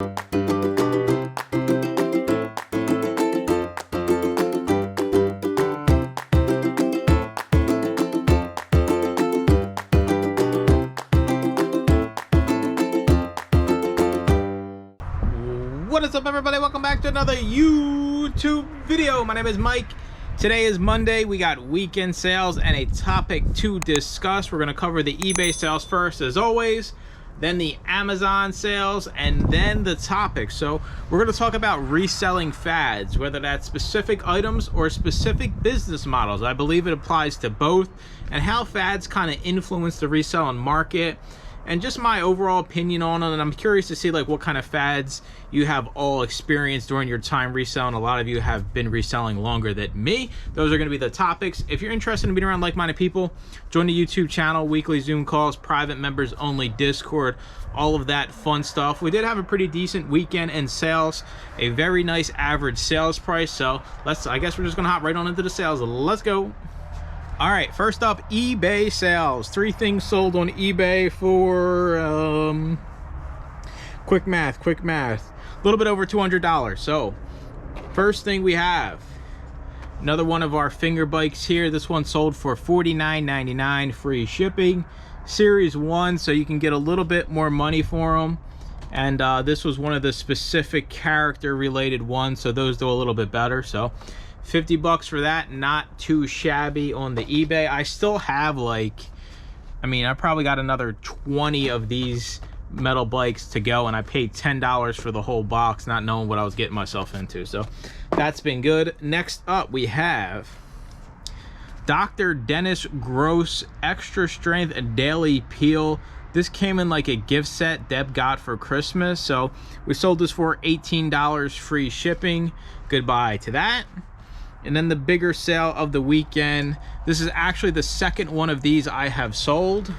What is up, everybody? Welcome back to another YouTube video. My name is Mike. Today is Monday. We got weekend sales and a topic to discuss. We're going to cover the eBay sales first, as always, then the Amazon sales, and then the topic. So we're going to talk about reselling fads, whether that's specific items or specific business models. I believe it applies to both, and how fads kind of influence the reselling market, and just my overall opinion on it. And I'm curious to see like what kind of fads you have all experienced during your time reselling. A lot of you have been reselling longer than me. Those are going to be the topics. If you're interested in being around like-minded people, join the YouTube channel, weekly Zoom calls, private members only Discord, all of that fun stuff. We did have a pretty decent weekend in sales, a very nice average sales price. So I guess we're just gonna hop right on into the sales. Let's go. All right, first up, eBay sales. 3 things sold on eBay for, quick math, a little bit over $200. So, first thing we have, another one of our finger bikes here. This one sold for $49.99, free shipping. Series 1, so you can get a little bit more money for them. And this was one of the specific character-related ones, so those do a little bit better. So, 50 bucks for that, not too shabby on the eBay. I still have I probably got another 20 of these metal bikes to go, and I paid $10 for the whole box, not knowing what I was getting myself into. So that's been good. Next up, we have Dr. Dennis Gross Extra Strength Daily Peel. This came in like a gift set Deb got for Christmas, so we sold this for $18, free shipping. Goodbye to that. And then the bigger sale of the weekend, this is actually the second one of these I have sold.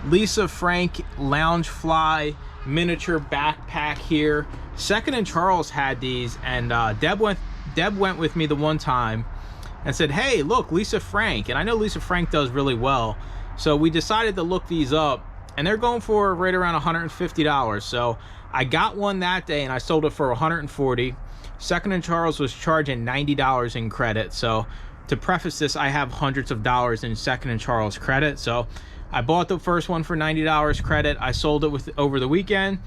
Lisa Frank Loungefly miniature backpack here. Second and Charles had these, and Deb went with me the one time and said, hey, look, Lisa Frank. And I know Lisa Frank does really well, so we decided to look these up, and they're going for right around $150. So I got one that day and I sold it for $140. Second and Charles was charging $90 in credit. So to preface this, I have hundreds of dollars in Second and Charles credit. So I bought the first one for $90 credit. I sold it over the weekend,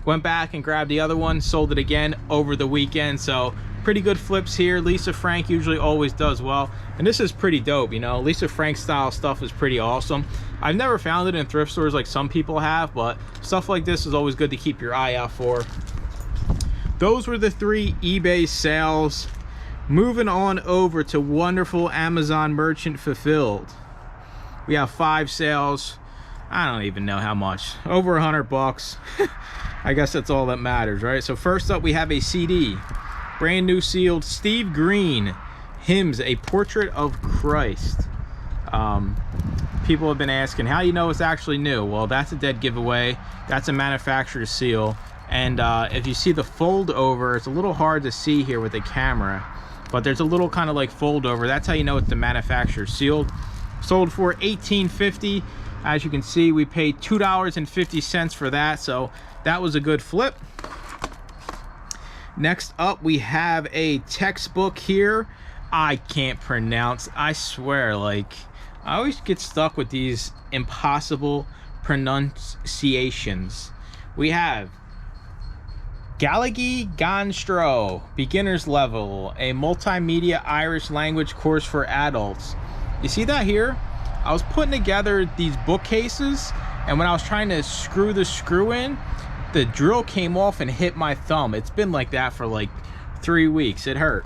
went back and grabbed the other one, sold it again over the weekend. So pretty good flips here. Lisa Frank usually always does well, and this is pretty dope. You know, Lisa Frank style stuff is pretty awesome. I've never found it in thrift stores like some people have, but stuff like this is always good to keep your eye out for. Those were the 3 eBay sales. Moving on over to wonderful Amazon Merchant Fulfilled. We have 5 sales. I don't even know how much. Over 100 bucks. I guess that's all that matters, right? So first up, we have a CD. Brand new sealed, Steve Green, Hymns, A Portrait of Christ. People have been asking, how do you know it's actually new? Well, that's a dead giveaway. That's a manufacturer's seal. And if you see the fold over, it's a little hard to see here with the camera, but there's a little kind of like fold over. That's how you know it's the manufacturer sealed. Sold for $18.50. As you can see, we paid $2.50 for that, so that was a good flip. Next up, we have a textbook here. I can't pronounce, I swear, like I always get stuck with these impossible pronunciations. We have Gallagher Gonstro, beginner's level, a multimedia Irish language course for adults. You see that here? I was putting together these bookcases, and when I was trying to screw the screw in, the drill came off and hit my thumb. It's been like that for like 3 weeks. It hurt.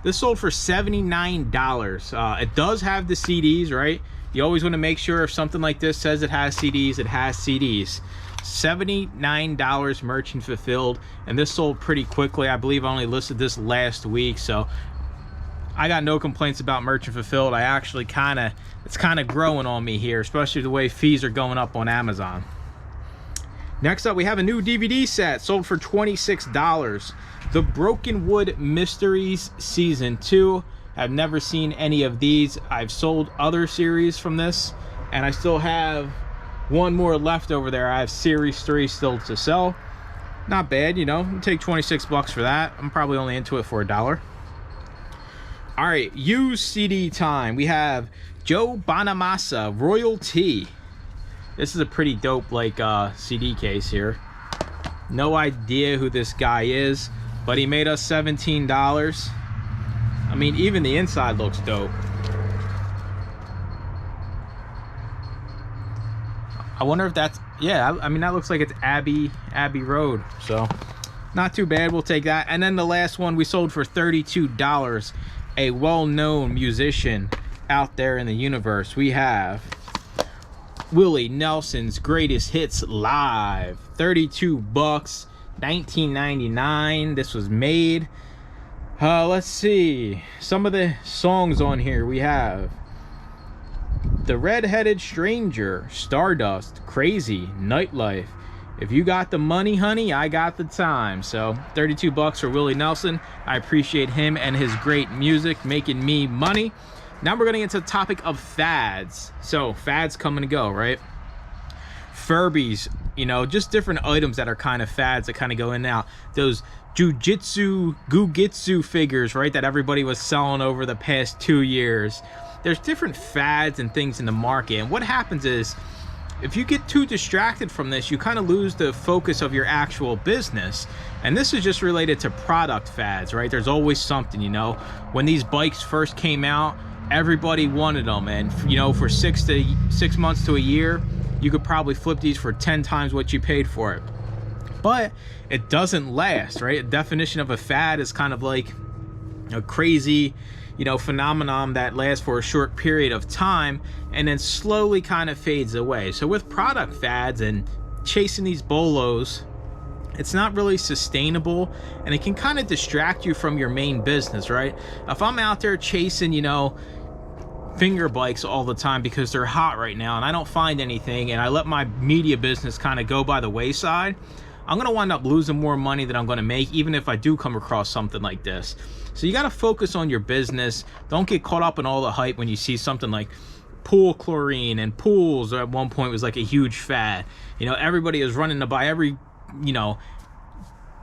This sold for $79. It does have the CDs, right? You always want to make sure if something like this says it has CDs, it has CDs. $79 merchant fulfilled, and this sold pretty quickly. I believe I only listed this last week, so I got no complaints about merchant fulfilled. I actually it's kind of growing on me here, especially the way fees are going up on Amazon. Next up, we have a new DVD set sold for $26. The Broken Wood Mysteries Season 2. I've never seen any of these. I've sold other series from this, and I still have one more left over there. I have Series 3 still to sell. Not bad, you know. Take 26 bucks for that. I'm probably only into it for $1. All right, used CD time. We have Joe Bonamassa, Royalty. This is a pretty dope like CD case here. No idea who this guy is, but he made us $17. I mean, even the inside looks dope. I wonder if that's, yeah, I mean, that looks like it's Abbey Road. So not too bad, we'll take that. And then the last one we sold for $32, a well-known musician out there in the universe. We have Willie Nelson's Greatest Hits Live, 32 bucks, 1999. This was made. Let's see some of the songs on here. We have The Red-Headed Stranger, Stardust, Crazy, Nightlife, If You Got the Money, Honey, I Got the Time. So 32 bucks for Willie Nelson. I appreciate him and his great music making me money. Now we're getting into the topic of fads. So fads come and go, right? Furbies, you know, just different items that are kind of fads that kind of go in and out. Those gugitsu figures, right, that everybody was selling over the past 2 years. There's different fads and things in the market, and what happens is if you get too distracted from this, you kind of lose the focus of your actual business. And this is just related to product fads, right? There's always something, you know. When these bikes first came out, everybody wanted them, and you know, for 6 months to a year, you could probably flip these for 10 times what you paid for it. But it doesn't last, right? A definition of a fad is kind of like a crazy, you know, phenomenon that lasts for a short period of time and then slowly kind of fades away. So with product fads and chasing these bolos, it's not really sustainable, and it can kind of distract you from your main business, right? If I'm out there chasing, you know, finger bikes all the time because they're hot right now and I don't find anything, and I let my media business kind of go by the wayside, I'm gonna wind up losing more money than I'm gonna make, even if I do come across something like this. So you gotta focus on your business. Don't get caught up in all the hype when you see something like pool chlorine, and pools at one point was like a huge fad. You know, everybody is running to buy every, you know,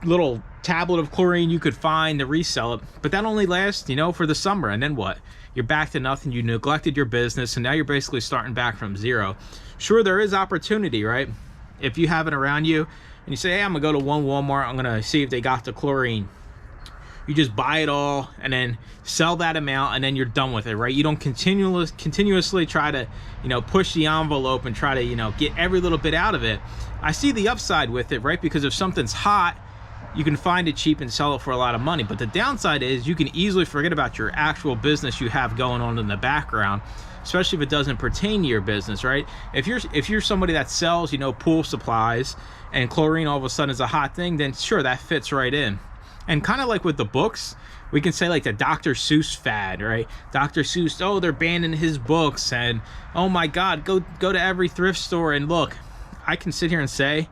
little tablet of chlorine you could find to resell it, but that only lasts, you know, for the summer, and then what? You're back to nothing. You neglected your business, and now you're basically starting back from zero. Sure, there is opportunity, right? If you have it around you and you say, hey, I'm gonna go to one Walmart, I'm gonna see if they got the chlorine. You just buy it all and then sell that amount, and then you're done with it, right? You don't continuously try to, you know, push the envelope and try to, you know, get every little bit out of it. I see the upside with it, right? Because if something's hot, you can find it cheap and sell it for a lot of money. But the downside is you can easily forget about your actual business you have going on in the background, especially if it doesn't pertain to your business, right? If you're somebody that sells, you know, pool supplies, and chlorine all of a sudden is a hot thing, then sure, that fits right in. And kind of like with the books, we can say like the Dr. Seuss fad, right? Dr. Seuss, oh, they're banning his books, and oh my God, go to every thrift store and look. I can sit here and say,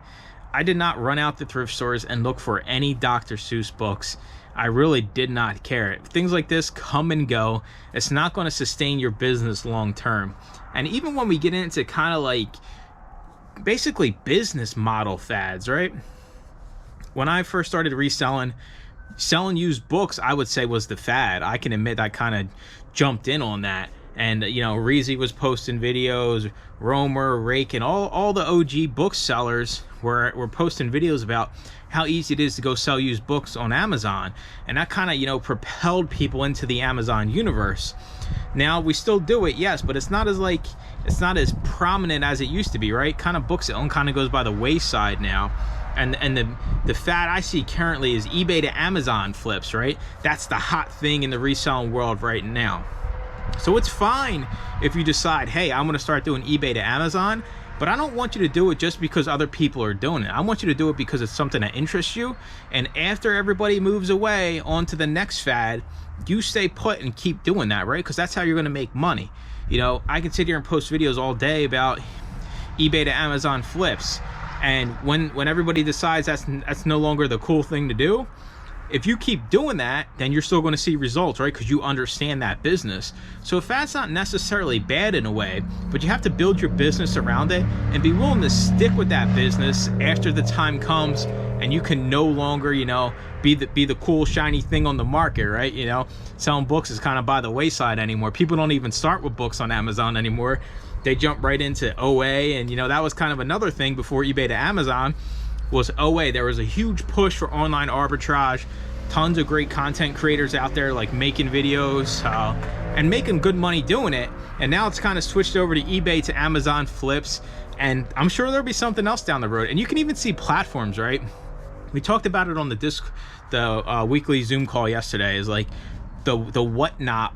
I did not run out the thrift stores and look for any Dr. Seuss books. I really did not care. Things like this come and go. It's not going to sustain your business long term. And even when we get into kind of like basically business model fads, right? When I first started reselling, selling used books, I would say was the fad. I can admit I kind of jumped in on that. And, you know, Reezy was posting videos, Romer, Rake, and all the OG booksellers were posting videos about how easy it is to go sell used books on Amazon. And that kind of, you know, propelled people into the Amazon universe. Now, we still do it, yes, but it's not as prominent as it used to be, right? Kind of books own kind of goes by the wayside now. And the fad I see currently is eBay to Amazon flips, right? That's the hot thing in the reselling world right now. So it's fine if you decide, hey, I'm gonna start doing eBay to Amazon, but I don't want you to do it just because other people are doing it. I want you to do it because it's something that interests you, and after everybody moves away onto the next fad, you stay put and keep doing that, right? Because that's how you're gonna make money. You know, I can sit here and post videos all day about eBay to Amazon flips, and when everybody decides that's no longer the cool thing to do, if you keep doing that, then you're still going to see results, right? Because you understand that business. So if that's not necessarily bad in a way, but you have to build your business around it and be willing to stick with that business after the time comes and you can no longer, you know, be the cool shiny thing on the market, right? You know, selling books is kind of by the wayside anymore. People don't even start with books on Amazon anymore. They jump right into OA, and you know, that was kind of another thing before eBay to Amazon was OA. There was a huge push for online arbitrage. Tons of great content creators out there like making videos and making good money doing it. And now it's kind of switched over to eBay to Amazon flips, and I'm sure there'll be something else down the road. And you can even see platforms, right? We talked about it on the weekly Zoom call yesterday, is like the Whatnot,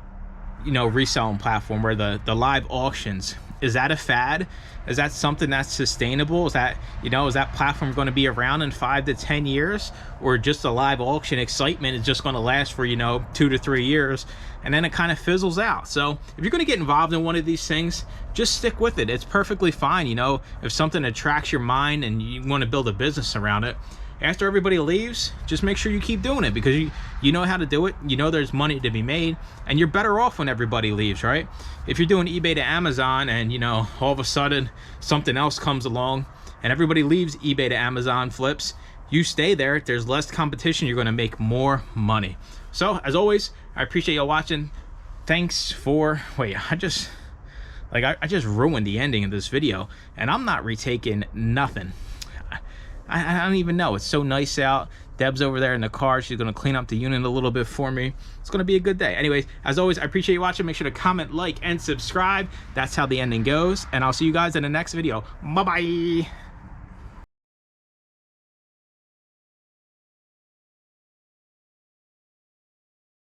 you know, reselling platform where the live auctions. Is that a fad? Is that something that's sustainable? Is that, you know, is that platform going to be around in 5 to 10 years? Or just a live auction excitement is just going to last for, you know, 2 to 3 years, and then it kind of fizzles out? So if you're going to get involved in one of these things, just stick with it. It's perfectly fine. You know, if something attracts your mind and you want to build a business around it, after everybody leaves, just make sure you keep doing it, because you know how to do it. You know there's money to be made, and you're better off when everybody leaves, right? If you're doing eBay to Amazon and, you know, all of a sudden something else comes along and everybody leaves eBay to Amazon flips, you stay there. There's less competition. You're going to make more money. So as always, I appreciate y'all watching. Thanks for, I just ruined the ending of this video, and I'm not retaking nothing. I don't even know. It's so nice out. Debs over there in the car. She's going to clean up the unit a little bit for me. It's going to be a good day. Anyways, as always, I appreciate you watching. Make sure to comment, like, and subscribe. That's how the ending goes. And I'll see you guys in the next video. Bye-bye.